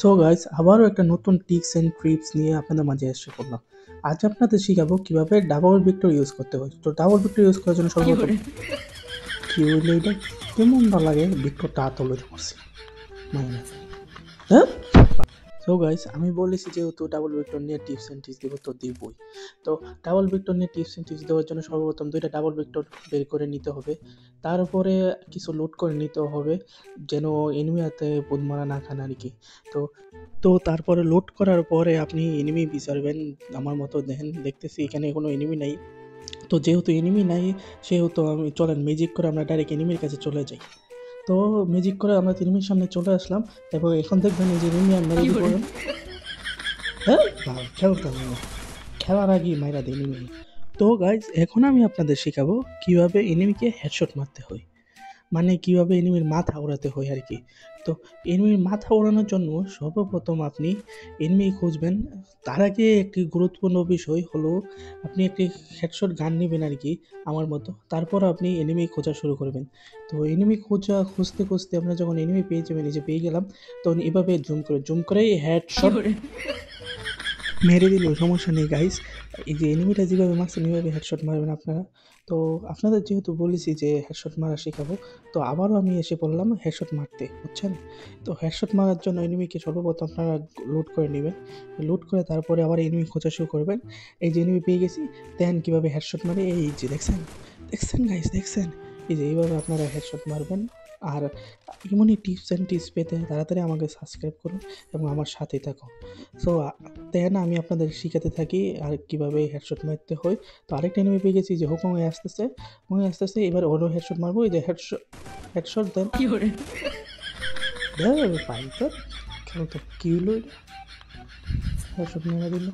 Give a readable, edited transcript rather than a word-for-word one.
So guys আবারও একটা নতুন টিপস অ্যান্ড ট্রিপস নিয়ে আপনাদের মাঝে এসে পড়লাম। আজ আপনাদের শিখাবো কিভাবে ডাবল ভিক্টর ইউজ করতে হয়। তো ডাবল ভিক্টর ইউজ করার জন্য সর্বপ্রথম কি হইলো এটা কেমন লাগে ভিক্টরটা তুলে করছি মানে হ্যাঁ। সো গাইস আমি বলেছি যেহেতু ডাবল ভিক্টর নিয়ে টিপস অ্যান্ড ট্রিক্স দেবো তো দিবই। তো ডাবল ভিক্টর নিয়ে টিপস অ্যান্ড ট্রিক্স দেওয়ার জন্য সর্বপ্রথম দুইটা ডাবল ভিক্টর বের করে নিতে হবে। তারপরে কিছু লোড করে নিতে হবে যেন এনিমি হাতে বুদ মারা না খান আর কি। তো তো তারপরে লোড করার পরে আপনি এনিমি বিচারবেন। আমার মতো দেখেন দেখতেছি এখানে কোনো এনিমি নাই। তো যেহেতু এনিমি নাই সেহেতু আমি চলেন ম্যাজিক করে আমরা ডাইরেক্ট এনিমির কাছে চলে যাই। তো ম্যাজিক করে আমরা এনিমির সামনে চলে আসলাম এবং এখন দেখবেন এই যে এনিমি আর মেরে দিব। হ্যাঁ খেলতে হবে না। খেলার আগেই মাইরা দিই এনিমি। তো গাইজ এখন আমি আপনাদের শেখাবো কিভাবে এনিমিকে হেডশট মারতে হয়, মানে কীভাবে এনিমির মাথা ওড়াতে হয় আর কি। তো এনিমির মাথা ওড়ানোর জন্য সর্বপ্রথম আপনি এনিমি খুঁজবেন। তার আগে একটি গুরুত্বপূর্ণ বিষয় হলো আপনি একটি হেডশট গান নেবেন আর কি আমার মতো। তারপর আপনি এনিমি খোঁজা শুরু করবেন। তো এনিমি খুঁজতে খুঁজতে আমরা যখন এনিমি পেয়ে যাবেন, এই যে পেয়ে গেলাম, তখন এভাবে জুম করে হেডশট মেরে দিলেও সমস্যা নেই গাইস। এই যে এনিমিটা যেভাবে মারছেন এইভাবে হেডশট মারবেন আপনারা। তো আপনাদের যেহেতু বলেছি যে হেডশট মারা শেখাবো, তো আবারও আমি এসে বললাম হেডশট মারতে, বুঝছেন? তো হেডশট মারার জন্য এনিমিকে সর্বপ্রথম আপনারা লোড করে নেবেন। লোড করে তারপরে আবার এনিমি খোঁজা শুরু করবেন। এই যে এনিমি পেয়ে গেছি, দেন কীভাবে হেডশট মারে, এই যে দেখছেন দেখছেন গাইস দেখছেন, এই যে এইভাবে আপনারা হেডশট মারবেন। আর এমনই টিপস অ্যান্ড টিপস পেতে তাড়াতাড়ি আমাকে সাবস্ক্রাইব করুন এবং আমার সাথেই থাকুন। সো দেন আমি আপনাদের শিখাতে থাকি আর কিভাবে হেডশট মারতে হয়। তো আরেকটা এনিমি পেয়ে গেছি যে হুকুম হয়ে আসতেছে, হয়ে আসতেছে, এবার ওরও হেডশট মারবো। এই যে হেডশট হেডশট দেন পাই তো খেলো তো কি হলো, হেডশট মেরে দিল।